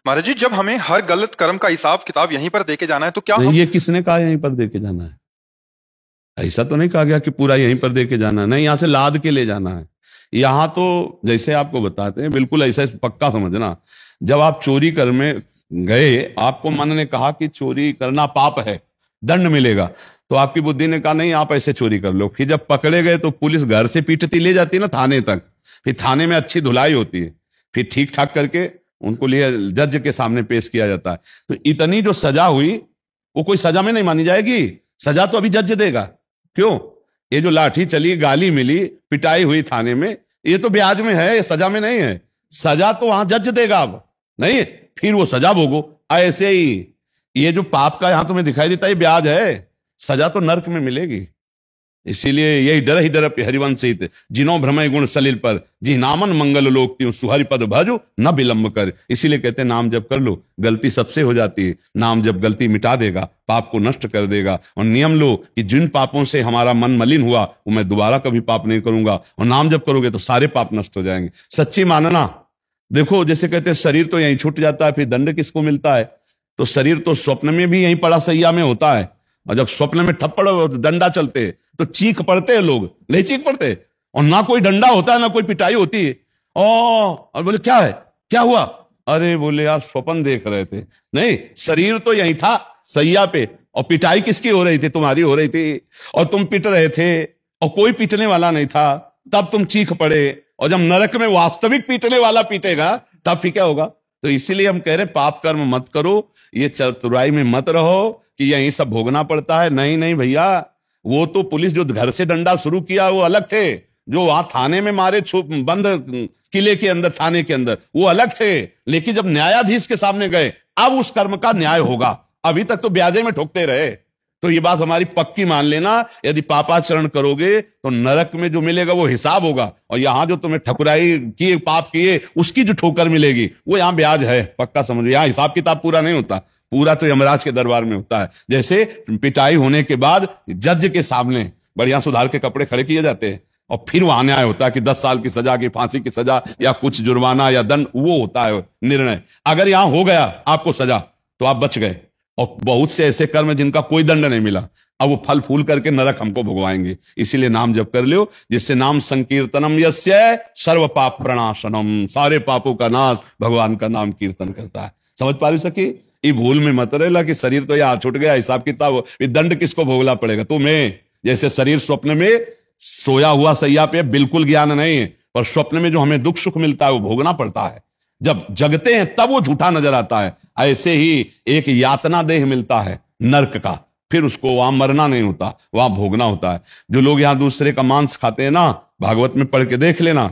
महाराज जी, जब हमें हर गलत कर्म का हिसाब किताब यहीं पर देके जाना है तो क्या ये किसने कहा यहीं पर दे के जाना है? ऐसा तो नहीं कहा गया कि पूरा यहीं पर दे के जाना है, नहीं, यहां से लाद के ले जाना है। यहां तो जैसे आपको बताते हैं, बिल्कुल ऐसा पक्का समझना। जब आप चोरी करने गए, आपको मन ने कहा कि चोरी करना पाप है, दंड मिलेगा, तो आपकी बुद्धि ने कहा नहीं आप ऐसे चोरी कर लो। फिर जब पकड़े गए तो पुलिस घर से पीटती ले जाती है ना थाने तक, फिर थाने में अच्छी धुलाई होती है, फिर ठीक ठाक करके उनको लिए जज के सामने पेश किया जाता है। तो इतनी जो सजा हुई वो कोई सजा में नहीं मानी जाएगी, सजा तो अभी जज देगा। क्यों? ये जो लाठी चली, गाली मिली, पिटाई हुई थाने में, ये तो ब्याज में है, ये सजा में नहीं है। सजा तो वहां जज देगा, अब नहीं, फिर वो सजा भोगो। ऐसे ही ये जो पाप का यहां तुम्हें दिखाई देता है, ये ब्याज है, सजा तो नर्क में मिलेगी। इसीलिए यही डर ही डर हरिवंश हित, जिनो भ्रमय गुण सलिल पर, जी नामन मंगल लोक त्यों सुहरि पद भजो न विलंब कर। इसीलिए कहते हैं नाम जप कर लो, गलती सबसे हो जाती है, नाम जप गलती मिटा देगा, पाप को नष्ट कर देगा। और नियम लो कि जिन पापों से हमारा मन मलिन हुआ वो मैं दोबारा कभी पाप नहीं करूंगा, और नाम जप करोगे तो सारे पाप नष्ट हो जाएंगे। सच्ची मानना। देखो जैसे कहते हैं शरीर तो यहीं छूट जाता है, फिर दंड किसको मिलता है? तो शरीर तो स्वप्न में भी यहीं पड़ा सैया में होता है, और जब स्वप्न में थप्पड़ डंडा चलते तो चीख पड़ते हैं लोग, नहीं चीख पड़ते? और ना कोई डंडा होता है ना कोई पिटाई होती है। और बोले क्या है, क्या हुआ? अरे बोले आप स्वप्न देख रहे थे। नहीं, शरीर तो यही था सैया पे, और पिटाई किसकी हो रही थी? तुम्हारी हो रही थी, और तुम पिट रहे थे, और कोई पीटने वाला नहीं था, तब तुम चीख पड़े। और जब नरक में वास्तविक पीटने वाला पीटेगा तब फिर क्या होगा? तो इसीलिए हम कह रहे पाप कर्म मत करो, ये चतुराई में मत रहो कि यही सब भोगना पड़ता है। नहीं नहीं भैया, वो तो पुलिस जो घर से डंडा शुरू किया वो अलग थे, जो वहां थाने में मारे बंद किले के अंदर, थाने के अंदर, वो अलग थे। लेकिन जब न्यायाधीश के सामने गए, अब उस कर्म का न्याय होगा। अभी तक तो ब्याजे में ठोकते रहे। तो ये बात हमारी पक्की मान लेना, यदि पापाचरण करोगे तो नरक में जो मिलेगा वो हिसाब होगा, और यहां जो तुम्हें ठकुराई किए, पाप किए, उसकी जो ठोकर मिलेगी वो यहां ब्याज है, पक्का समझो। यहां हिसाब किताब पूरा नहीं होता, पूरा तो यमराज के दरबार में होता है। जैसे पिटाई होने के बाद जज के सामने बढ़िया सुधार के कपड़े खड़े किए जाते हैं, और फिर वहां न्याय होता है कि 10 साल की सजा, की फांसी की सजा, या कुछ जुर्माना या दंड, वो होता है निर्णय। अगर यहां हो गया आपको सजा तो आप बच गए। और बहुत से ऐसे कर्म हैं जिनका कोई दंड नहीं मिला, अब वो फल फूल करके नरक हमको भुगवाएंगे। इसीलिए नाम जप कर लो, जिससे नाम संकीर्तनम यस्य सर्व पाप प्रणाशनम, सारे पापों का नाश भगवान का नाम कीर्तन करता है। समझ पा रही सकी? ये भूल में मत रहेला कि शरीर तो यहाँ छूट गया, हिसाब किताब, ये दंड किसको भोगना पड़ेगा? तुम्हें। जैसे शरीर स्वप्न में सोया हुआ सैया पे बिल्कुल ज्ञान नहीं है, पर स्वप्न में जो हमें दुख सुख मिलता है वो भोगना पड़ता है। जब जगते हैं तब वो झूठा नजर आता है। ऐसे ही एक यातना देह मिलता है नरक का, फिर उसको वहां मरना नहीं होता, वहां भोगना होता है। जो लोग यहां दूसरे का मांस खाते हैं ना, भागवत में पढ़ के देख लेना,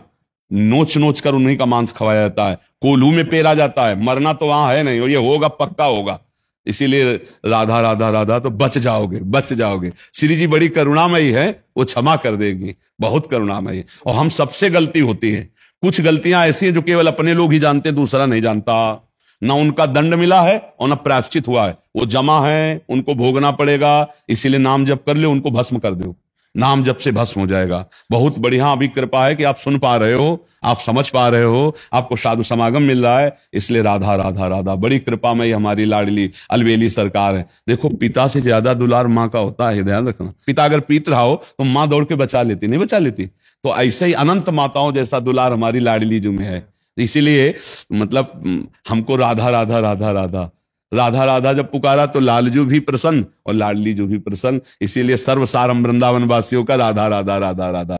नोच नोच कर उन्हीं का मांस खवाया जाता है, कोल्हू में पेरा जाता है। मरना तो वहां है नहीं, और ये होगा, पक्का होगा। इसीलिए राधा राधा राधा, तो बच जाओगे, बच जाओगे। श्री जी बड़ी करुणामयी है, वो क्षमा कर देगी, बहुत करुणामयी। और हम सबसे गलती होती है, कुछ गलतियां ऐसी हैं जो केवल अपने लोग ही जानते, दूसरा नहीं जानता। ना उनका दंड मिला है और ना प्रायश्चित हुआ है, वो जमा है, उनको भोगना पड़ेगा। इसीलिए नाम जप कर लो, उनको भस्म कर दो, नाम जप से भस्म हो जाएगा। बहुत बढ़िया अभी कृपा है कि आप सुन पा रहे हो, आप समझ पा रहे हो, आपको साधु समागम मिल रहा है। इसलिए राधा राधा राधा, बड़ी कृपा में हमारी लाडली अलवेली सरकार है। देखो पिता से ज्यादा दुलार माँ का होता है, ध्यान रखना। पिता अगर पीट रहा हो तो माँ दौड़ के बचा लेती, नहीं बचा लेती? तो ऐसे ही अनंत माताओं जैसा दुलार हमारी लाडली जी में है। इसीलिए मतलब हमको राधा राधा राधा राधा राधा राधा जब पुकारा तो लालजू भी प्रसन्न और लाडली जू भी प्रसन्न। इसीलिए सर्वसारम वृंदावन वासियों का राधा राधा राधा राधा।